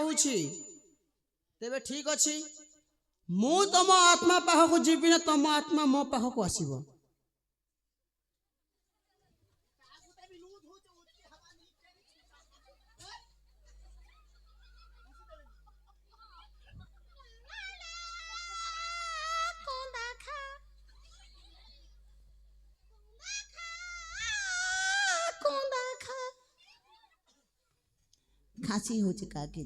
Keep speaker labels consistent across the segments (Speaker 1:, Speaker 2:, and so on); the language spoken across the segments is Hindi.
Speaker 1: ହେଉଛି ତେବେ ଠିକ ଅଛି ମୁଁ ତମ ଆତ୍ମା ପାଖକୁ ଯିବି ନା ତମ ଆତ୍ମା ମୋ ପାଖକୁ ଆସିବ?
Speaker 2: खांसी हो चुका के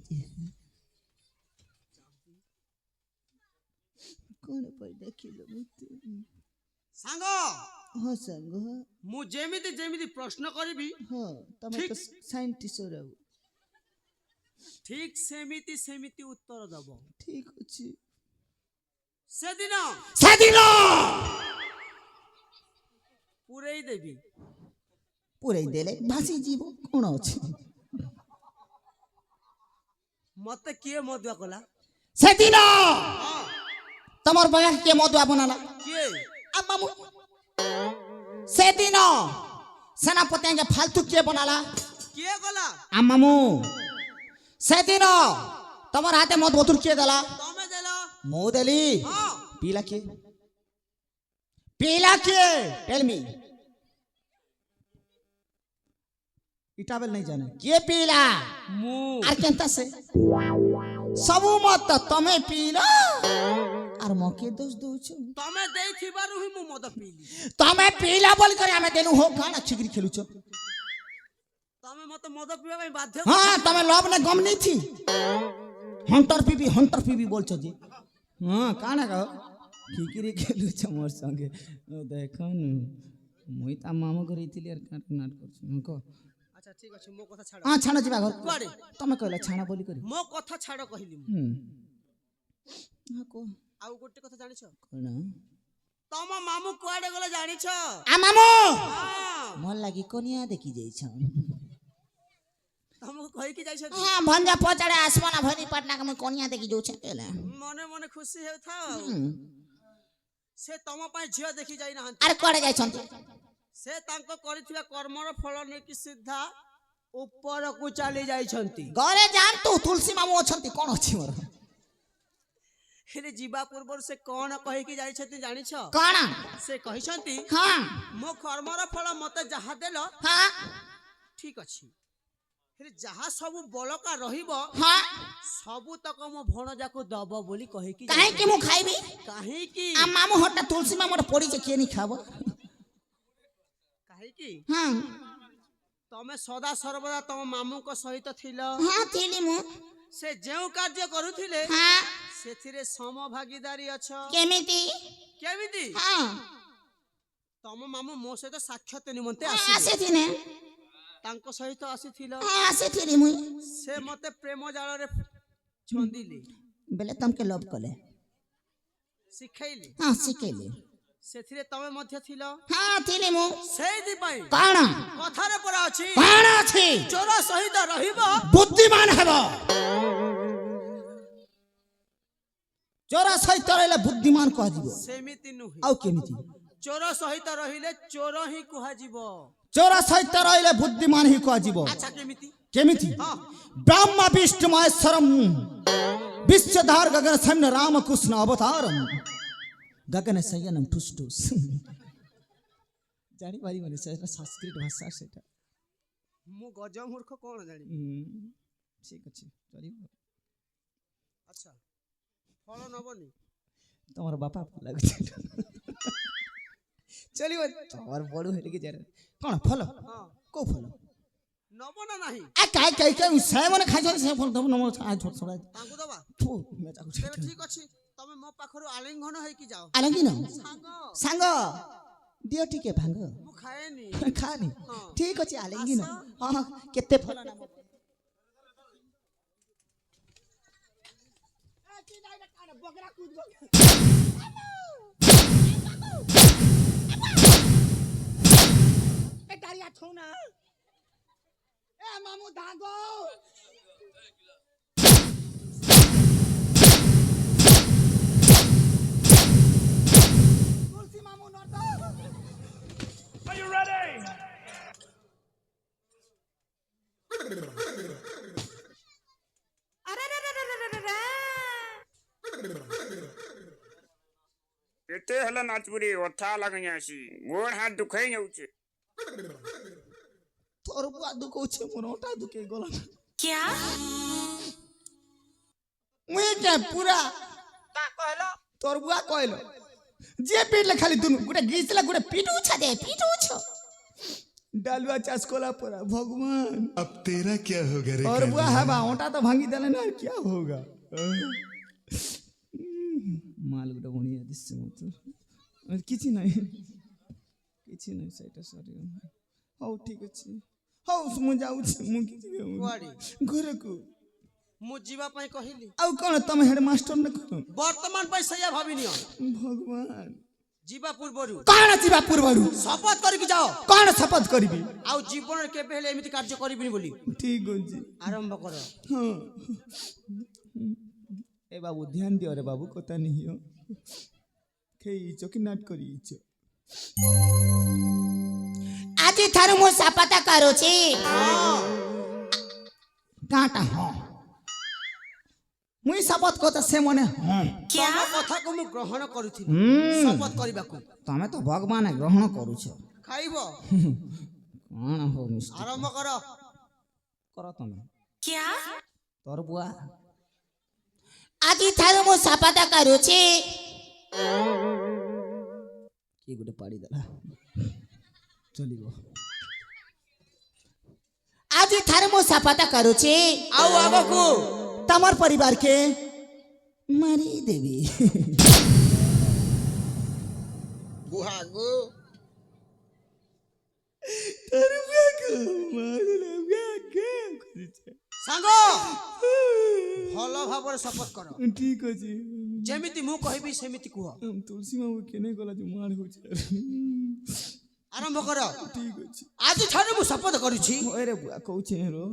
Speaker 2: कौन पर देखिलो मुते
Speaker 1: सांग
Speaker 2: हो संग
Speaker 1: मु जेमिति जेमिति प्रश्न करबी
Speaker 2: हां तमे तो साइंटिस्ट रहू
Speaker 1: ठीक सेमिति सेमिति उत्तर दबो
Speaker 2: ठीक अछि
Speaker 1: सेदिन पुरई देबी
Speaker 2: पुरई देले भासी जीवो कोन अछि
Speaker 1: मते किए मधुआ कला
Speaker 2: सेदिन तमर बया के मधुआ बनाला
Speaker 1: किए
Speaker 2: आ मामू सेदिन सेनापति के फालतू के बनाला
Speaker 1: किए कला
Speaker 2: आ मामू सेदिन तमर हाथे मध बोतल के देला
Speaker 1: तमे देला
Speaker 2: मो देली
Speaker 1: हां
Speaker 2: पीला के टेल मी इटाबल नहीं जाने के पीला
Speaker 1: मु
Speaker 2: आर केंता से सबु मत तमे पीला आर मके दोष दोछ
Speaker 1: तमे देई थिबारु ही मु मद पीली
Speaker 2: तमे पीला बोल करे हमें देनु हो गाना छिगरी खेलुछ
Speaker 1: तमे मते मद पीबा ପାଇଁ बाध्य
Speaker 2: हां तमे लव ने गम नहीं थी हंटर पीबी बोल छ जी हां काना कहो खिकिरी खेलुछ मोर संगे देखन मुई ता मामा करिथिली यार काट नाट करछ को
Speaker 1: अच्छा ठीक अछि मो कथा छाड़
Speaker 2: हां छाना जीवा घर
Speaker 1: कुआडे
Speaker 2: तमे कहला छाना बोली करी
Speaker 1: मो कथा छाड़ कहिली
Speaker 2: हां को
Speaker 1: आउ गोटे कथा जानि छ
Speaker 2: कोन
Speaker 1: तम मामू कुआडे गले जानि छ
Speaker 2: आ मामू
Speaker 1: हां
Speaker 2: मन लागी कोनिया देखि जाई छ
Speaker 1: हमको कहि कि जाई छ
Speaker 2: हां भंजा पचाड़े आसमाना भरी पटना के मैं कोनिया देखि जाऊ छ केले
Speaker 1: मने मने खुशी हे था से तम पाए झियो देखि जाई ना
Speaker 2: अरे कोड़े जाई छंती
Speaker 1: से तांको करिथिबा कर्मर फल नै कि सीधा ऊपर को चली जाई छंती
Speaker 2: घरे जान तू तुलसी मामू अछंती कोन अछि मोर
Speaker 1: हेले जीवा पूर्व से कोन कहि कि जाई छथि जानि छ
Speaker 2: कोन
Speaker 1: से कहि छंती
Speaker 2: हां
Speaker 1: मो कर्मर फल मते जहा देलो
Speaker 2: हां
Speaker 1: ठीक अछि हेले जहा सब बलका रहिबो
Speaker 2: हां
Speaker 1: सब तक मो भणजा को दबो बोली कहि कि
Speaker 2: काहे कि मु खाइबी
Speaker 1: काहे कि
Speaker 2: आ मामू हटा तुलसी मामू रे पड़ी छ के नि खाबो
Speaker 1: काहे कि
Speaker 2: हां
Speaker 1: तमे सदा सर्वदा तम मामू को सहित थिलो
Speaker 2: हां थिली मु
Speaker 1: से जेउ कार्य करूथिले
Speaker 2: हां
Speaker 1: सेथिरे सम भागीदारी अछ
Speaker 2: केमिति
Speaker 1: केमिति
Speaker 2: हां
Speaker 1: तम मामू मो सहित साक्षात निमंते
Speaker 2: आसे थिने
Speaker 1: तांको सहित आसीथिलो
Speaker 2: हां आसे थिली मुई
Speaker 1: से मते प्रेम जाल रे छंदिली
Speaker 2: बेले तमके लव कले
Speaker 1: सिखैली
Speaker 2: हां सिखेली
Speaker 1: सेथिरे तमे मध्य थिलो
Speaker 2: हां थिली मु
Speaker 1: सेहि पई
Speaker 2: कोन
Speaker 1: कथारे परा अछि
Speaker 2: कोन अछि
Speaker 1: चोर सहित रहिबो
Speaker 2: बुद्धिमान हेबो चोरा सहित रहले बुद्धिमान कह जीवो
Speaker 1: सेमिति नुहि
Speaker 2: आउ केमिति
Speaker 1: चोर सहित रहिले चोर ही कुहा जीवो
Speaker 2: चोरा सहित रहले बुद्धिमान ही कह जीवो
Speaker 1: अच्छा केमिति
Speaker 2: केमिति ब्रह्म विष्णु महेश्वरम विश्वधार गगन सैन्य राम कृष्ण अवतारम गगन सयनम ठुसठुस जानी पारी माने संस्कृत भाषा सेटा
Speaker 1: मु गज मूर्ख कोन जानी
Speaker 2: ठीक अछि चलिबो
Speaker 1: अच्छा फल नबनी
Speaker 2: तमर बापा लागु चलिबो तमर बडू हेले के जारे कोन फल
Speaker 1: हां
Speaker 2: को फल
Speaker 1: नबना नाही
Speaker 2: आ काय से माने खाइ छ से फल तब नमो आ छोट छोड़ा
Speaker 1: तांको दबा
Speaker 2: थू मे जाकु
Speaker 1: तेरे ठीक अछि तमे मो पाखरु आलिंगन होई कि जाओ
Speaker 2: आलंगी न
Speaker 1: सांग
Speaker 2: सांग दियो टिके भांग
Speaker 1: मु खाएनी
Speaker 2: खानी
Speaker 1: हां
Speaker 2: ठीक अछि आलंगी न हां केते फल ना
Speaker 1: बकरा कूद ए डारिया छौ ना ए मामू धागो तुलसी मामू नट
Speaker 3: Are you ready?
Speaker 1: अरे रे
Speaker 4: କେତେ ହେଲା ନାଚପୁରୀ ଅଥା ଲାଗୁନି ଆସି ଗୋଡ଼ ହାତ ଦୁଖେଇ ଯାଉଛି
Speaker 2: ତୋର ବୁଆ ଦୁଖଉଛେ ମୋର ଅଣ୍ଟା ଦୁଖେଇ ଗଲା ମୁଇଁ କେ ପୁରା ତୋର ବୁଆ କହିଲ ଯେ ପିଟଲେ ଖାଲି ଦୁନୁ ଗୋଟେ ଗିସଲା ଗୋଟେ ପିଟୁଛ ଦେ ପିଟୁଛ डालुआ चाष कोला पड़ा भगवान
Speaker 5: अब तेरा क्या होगा रे
Speaker 2: और बुआ हवा ओटा तो भांगी देले ना क्या होगा माल गुडा बनिया दिससे मत किछि नहीं सेटा सरी हो ठीक अछि हो मु जाउ मु किछि
Speaker 1: कुआडी
Speaker 2: घरे को
Speaker 1: मु जीवा पई कहिली
Speaker 2: आउ कोन तुम हेड मास्टर न को
Speaker 1: वर्तमान पई सया भाबिनियो
Speaker 2: भगवान
Speaker 1: जीवा पूर्वरु
Speaker 2: काण जीवा पूर्वरु
Speaker 1: शपथ करिक जाओ
Speaker 2: काण शपथ करबी
Speaker 1: आउ जीवन रे केबे हेले एमिति कार्य करिबिनी बोली
Speaker 2: ठीक अछि
Speaker 1: आरंभ कर
Speaker 2: हां ए बाबू ध्यान दियो रे बाबू कथा नहीं हो खेई चोकी नाट करी छ
Speaker 6: आजी थारु मो सापता करो छी
Speaker 2: काटा हां मुई शपथ को से मने हां
Speaker 1: क्या कथा को मु ग्रहण करूथि शपथ करिबाकू
Speaker 2: तमे तो भगवान ग्रहण करू छ
Speaker 1: खाइबो
Speaker 2: कोन हो मिस्टर
Speaker 1: आरंभ कर
Speaker 2: तमे
Speaker 6: क्या
Speaker 2: तोर बुआ
Speaker 6: आजी थारु मो सापता करो छी
Speaker 2: की गुटे पाड़ी दला चलिबो
Speaker 6: आजी थारु मो सापता करो छी
Speaker 1: आउ आगकू
Speaker 2: तमर परिवार के मारी देवी
Speaker 1: बुहागो सांग भल भाବରେ शपथ कर
Speaker 2: ठीक अछि
Speaker 1: जेमिति मु कहबी सेमिति कुह
Speaker 2: तुलसी माऊ केने गला जो मार हो छ
Speaker 1: आरंभ कर
Speaker 2: ठीक अछि
Speaker 1: आज ठानु मु शपथ करूछि
Speaker 2: ओरे बुआ कहू छे रो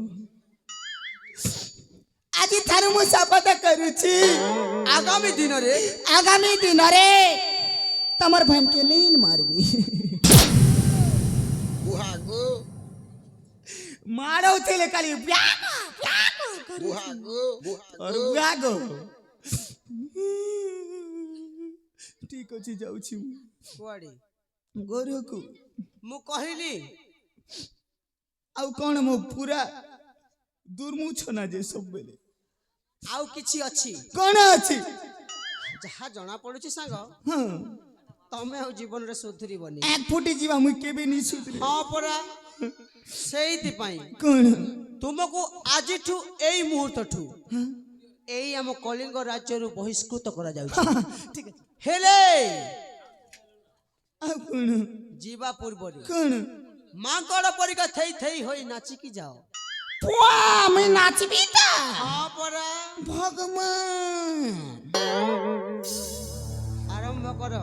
Speaker 6: आजी थारु मो सापता करू छी
Speaker 1: आगामी दिन रे
Speaker 2: तमर बहन के लीन मारबी
Speaker 1: बुहागो
Speaker 2: मारो तेले काली
Speaker 1: बुहागो
Speaker 2: और बुआगो ठीक अछि जाउ छी
Speaker 1: कुआडी
Speaker 2: गोरु को
Speaker 1: मु कहिली
Speaker 2: आउ कोन मो पूरा दुर्मु छना जे सब बेले
Speaker 1: आउ किछि अछि
Speaker 2: कोन अछि
Speaker 1: जहा जणा पडुछि सांग
Speaker 2: हां
Speaker 1: तमे हो जीवन रे सुधरी बनी
Speaker 2: एक फुटी जीवा मु केबे नि सुधरी
Speaker 1: हां परा सेइति पई
Speaker 2: कोन
Speaker 1: तुमको आजिठु एई मुहूर्तठु एई हम कलिंग राज्य रु बहिष्कृत करा जाउछि
Speaker 2: ठीक है
Speaker 1: हेले
Speaker 2: आ कोन
Speaker 1: जीवा पूर्वरी
Speaker 2: कोन
Speaker 1: मांकड़ परिका थई थई होई नाची की जाओ
Speaker 2: पुआ मैं नाचबी ता
Speaker 1: हां परा
Speaker 2: भगवान
Speaker 1: आरंभ कर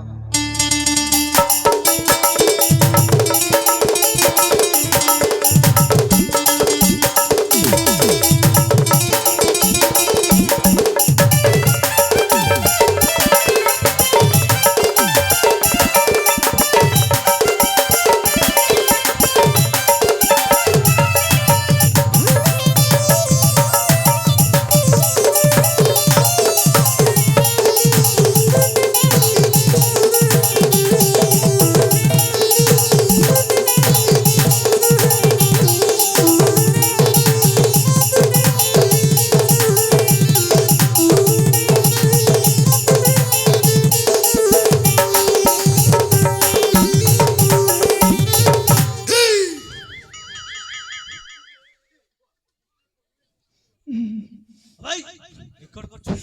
Speaker 7: ভাই রেকর্ড করছো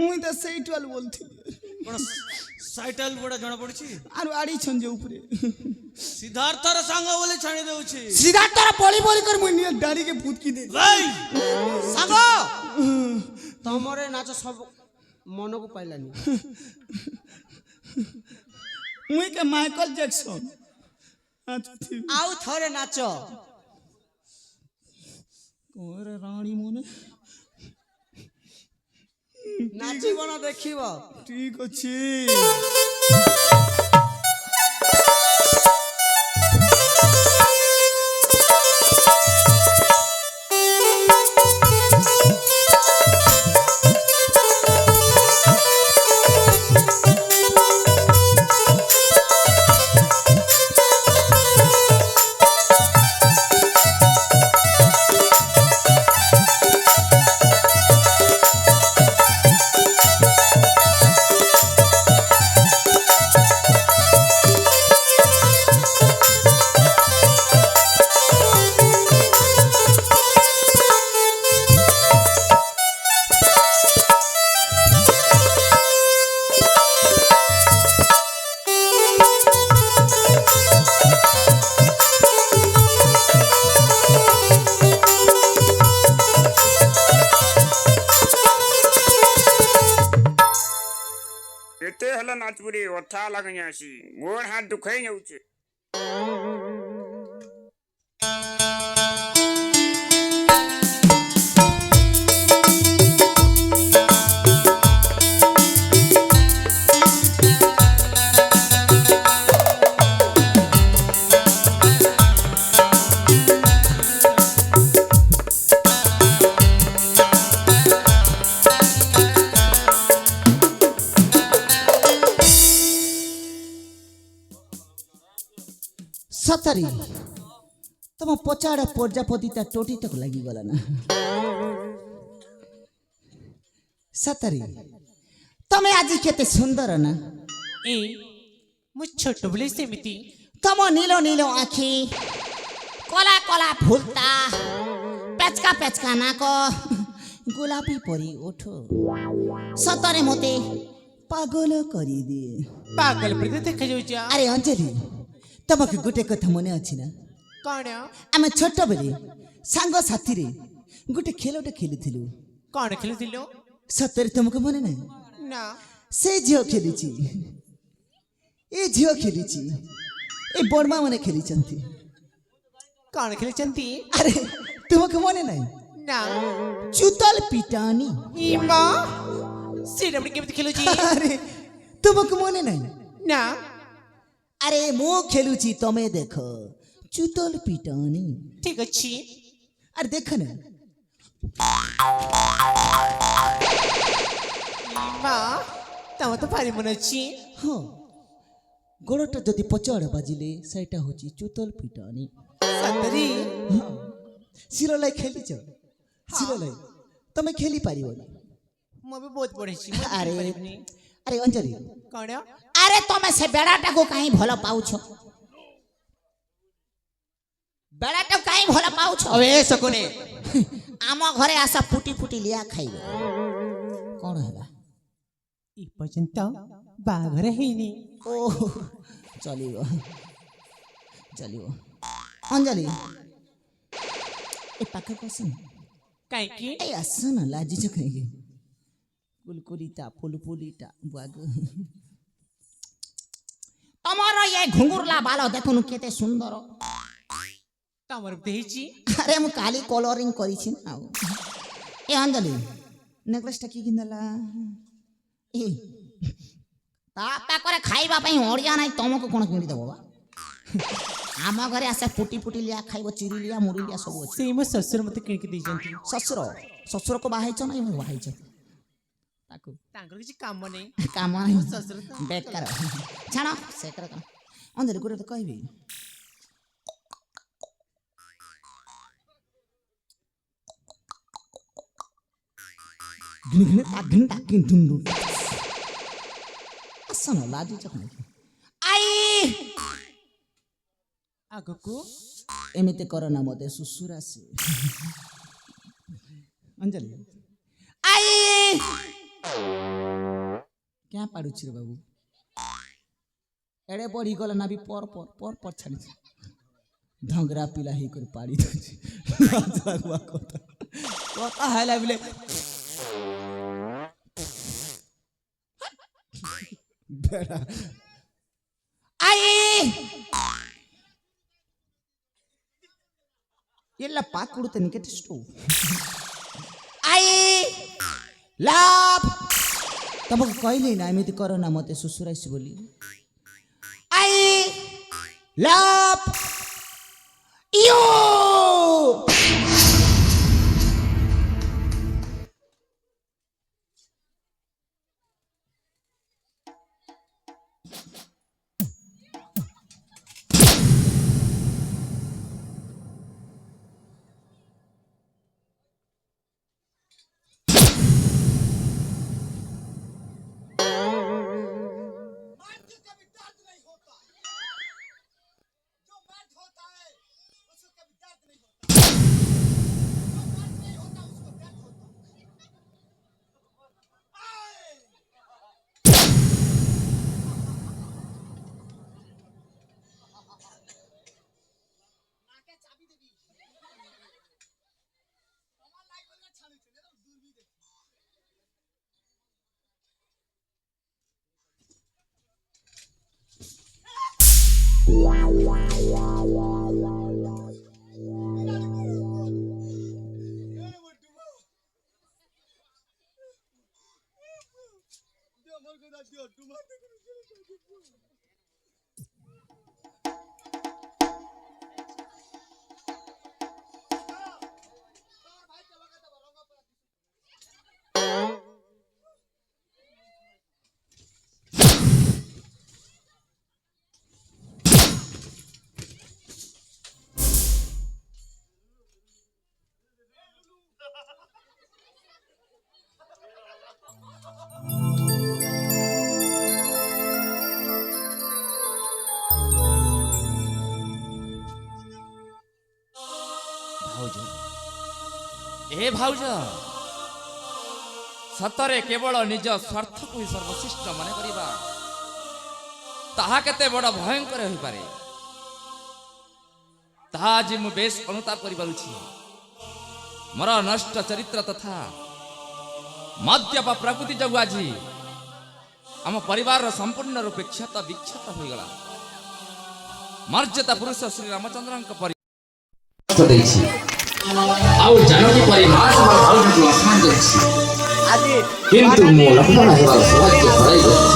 Speaker 2: মুই তো সেইটাল বলছিলি
Speaker 7: কোন সাইটাল বড় জଣା পড়ছি
Speaker 2: আর আড়ি ছঞ্জে উপরে
Speaker 7: সিদ্ধার্থর সাঙ্গ বলে ছাড়ি দেউছি
Speaker 2: সিদ্ধার্থর বলি বলি কর মুই নিয়ে দাড়ি के फुटकी दे
Speaker 7: ভাই
Speaker 1: सांग तमरे नाच सब मन को पाइलानी
Speaker 2: मुई के माइकल जैक्सन
Speaker 1: आउ थरे नाच
Speaker 2: ओरे रानी मोने
Speaker 1: नाची बना देखिबो
Speaker 2: ठीक अछि
Speaker 4: କେତେ ହେଲା ନାଚପୁରୀ ଅଥା ଲାଗୁନି ଆସି ଗୋଡ଼ ହାତ ଦୁଖେଇ ଯାଉଛେ
Speaker 2: ସତରେ ତମ ପଚାଡ଼ ପ୍ରଜାପତିଟା ଟୋଟିଟାକୁ ଲାଗିଗଲା ନା ସତରେ ତମେ ଆଜି କେତେ ସୁନ୍ଦର ନା
Speaker 6: ଏ ମୁଁ ଛୋଟବେଳେ ସେମିତି
Speaker 2: ତମ ନୀଳ ନୀଳ ଆଖି
Speaker 6: କଲା କଲା ଫୁଲତା
Speaker 2: ପେଚକା ପେଚକା ନାକ ଗୋଲାପୀ ପରି ଓଠ ସତରେ ମୋତେ ପାଗଳ କରିଦିଏ
Speaker 6: ପାଗଳ ପରି ଦେଖାଯାଉଛି
Speaker 2: ଆରେ ଅଞ୍ଜଳି ତମକୁ ଗୋଟେ କଥା ମନେ ଅଛି ନା
Speaker 6: କ'ଣ
Speaker 2: ଆମେ ଛୋଟବେଳେ ସାଙ୍ଗସାଥିରେ ଗୋଟେ ଖେଳଟେ ଖେଳୁଥିଲୁ
Speaker 6: କ'ଣ ଖେଳୁଥିଲୁ
Speaker 2: ସତରେ ତମକୁ ମନେ ନାହିଁ
Speaker 6: ନା
Speaker 2: ସେ ଝିଅ ଖେଳିଛି ଏ ଝିଅ ଖେଳିଛି ଏ ବଡ଼ମା ମାନେ ଖେଳିଛନ୍ତି
Speaker 6: କ'ଣ ଖେଳିଛନ୍ତି
Speaker 2: ଆରେ ତୁମକୁ ମନେ ନାହିଁ
Speaker 6: ନା
Speaker 2: ଚୁତଲ ପିଟାନି
Speaker 6: ଇମା ସେଇଟା ପୁଣି କେମିତି ଖେଳୁଛି
Speaker 2: ଆରେ ତୁମକୁ ମନେ ନାହିଁ
Speaker 6: ନା
Speaker 2: ଆରେ ମୁଁ ଖେଳୁଛି ତମେ ଦେଖ ଚୁତଲ ପିଟାନି
Speaker 6: ଠିକ ଅଛି
Speaker 2: ଆରେ ଦେଖ ନା
Speaker 6: ମା ତମ ତ ଭାରି ମନେ ଅଛି
Speaker 2: ହଁ ଗୋଡ଼ଟା ଯଦି ପଚାଡ଼ ବାଜିଲେ ସେଇଟା ହେଉଛି ଚୁତଲ ପିଟାନି
Speaker 6: ସତରେ
Speaker 2: ଶିରଲାଇ ଖେଳିଛ ଶିରଲାଇ ତମେ ଖେଳି ପାରିବନି
Speaker 6: ମୁଁ ବି ବହୁତ ପଢ଼ିଛି
Speaker 2: ଆରେ ଆରେ ଅଞ୍ଜଳି
Speaker 6: କ'ଣ
Speaker 2: ଆରେ ତମେ ସେ ବେড়ାଟାକୁ କାହିଁ ଭଲ ପାଉଛ ବେড়ାଟାକୁ କାହିଁ ଭଲ ପାଉଛ
Speaker 6: ଅବେ ଶକୁନି
Speaker 2: ଆମ ଘରେ ଆସ ଫୁଟି ଫୁଟି ଲିଆ ଖାଇବ କ'ଣ ହେଲା
Speaker 6: ଏ ପର୍ଯ୍ୟନ୍ତ ବାହାଘର ହେଇନି
Speaker 2: ଓ ଚଳିବ ଚଳିବ ଅଞ୍ଜଳି ଏ ପାଖକୁ ଆସନି
Speaker 6: କାହିଁକି
Speaker 2: এই আসো না লাজিছ কাহিଁକି কুলকুলিটা ফুলফুলিটা বাগ তোমার এই ঘুঙ্গুরলা বাল দেখুন কেতে সুন্দর
Speaker 6: ତମର ବି ହେଇଛି
Speaker 2: আরে ମୁଁ কালি কলরিং করিছি না এ অঞ্জলি নেকলেসটা কি কিনলা এ তা পাকরে খাইবা পাই অড়িয়া নাই তমକୁ কোন কিনি দেব বা ଆମ ଘରେ ଆସେ ଫୁଟି ଫୁଟି ଲିଆ ଖାଇବ ଚିରିଲିଆ ମୁରିଲିଆ ସବୁ ଅଛି
Speaker 6: ସେଇ ମୋ ଶ୍ୱଶୁର ମୋତେ କିଣିକି ଦେଇଛନ୍ତି
Speaker 2: ଶ୍ୱଶୁର ଶ୍ୱଶୁରକୁ ବାହା ହେଇଛ ନା ମୁଁ ବାହା ହେଇଛ ତାକୁ
Speaker 6: ତାଙ୍କର କିଛି କାମ ନାହିଁ
Speaker 2: କାମ ନାହିଁ
Speaker 6: ଶ୍ୱଶୁର ତ
Speaker 2: ବେକାର ଛାଣ ସେ କର ଅଞ୍ଜଳି ଗୋଟେ ତ କହିବି ଆସନ ଲାଜୁଛ କାହିଁକି ଆଇ
Speaker 6: ଆଗକୁ
Speaker 2: ଏମିତି କର ନା ମତେ ଶ୍ୱଶୁର ଆସେ ଅଞ୍ଜଳି ଆଇ କ୍ୟା ପାଡୁଛି ରେ ବାବୁ ଏଡେ ବଢି ଗଲା ନା ବି ପର ଛାଡିଛି ଢଙ୍ଗରା ପିଲା ହେଇକରି ପାଡ଼ି ଦଉଛି କଥା ହେଲା ବିଲେ ବେଡା ଆଇ ಎಲ್ಲ ಪಾಕ್ ಕೊಡುತ್ತೇನೆ ಕೆಟ್ಟಿಷ್ಟು ଆଇ ଲାଭ ତମକୁ କହିଲି ନା ଏମିତି କର ନା ମତେ ଶ୍ୱଶୁର ଆସି ବୋଲି ଆଇ ଲାଭ ୟୁ
Speaker 8: ଭାଉଜ ଏ ଭାଉଜ ସତରେ କେବଳ ନିଜ ସ୍ୱାର୍ଥକୁ ହିଁ ସର୍ବଶ୍ରେଷ୍ଠ ମନେ କରିବା ତାହା କେତେ ବଡ଼ ଭୟଙ୍କର ହୋଇପାରେ ତାହା ଆଜି ମୁଁ ବେଶ ଅନୁତାପ କରିପାରୁଛି ମୋର ନଷ୍ଟ ଚରିତ୍ର ତଥା ମଦ୍ୟପ ପ୍ରକୃତି ଯୋଗୁଁ ଆଜି ଆମ ପରିବାରର ସମ୍ପୂର୍ଣ୍ଣ ରୂପେ କ୍ଷତ ବିକ୍ଷତ ହୋଇଗଲା ମର୍ଯ୍ୟାଦା ପୁରୁଷ ଶ୍ରୀ ରାମଚନ୍ଦ୍ରଙ୍କ ପରି ଦେଇଛି ଆଉ ଜାନକୀ ପରି ମା ସହ ଭାଉଜଙ୍କୁ ଅସମ୍ମାନ କରିଛି କିନ୍ତୁ ମୁଁ ଲକ୍ଷ୍ମଣ ହେବାର ସୌଭାଗ୍ୟ ହରାଇ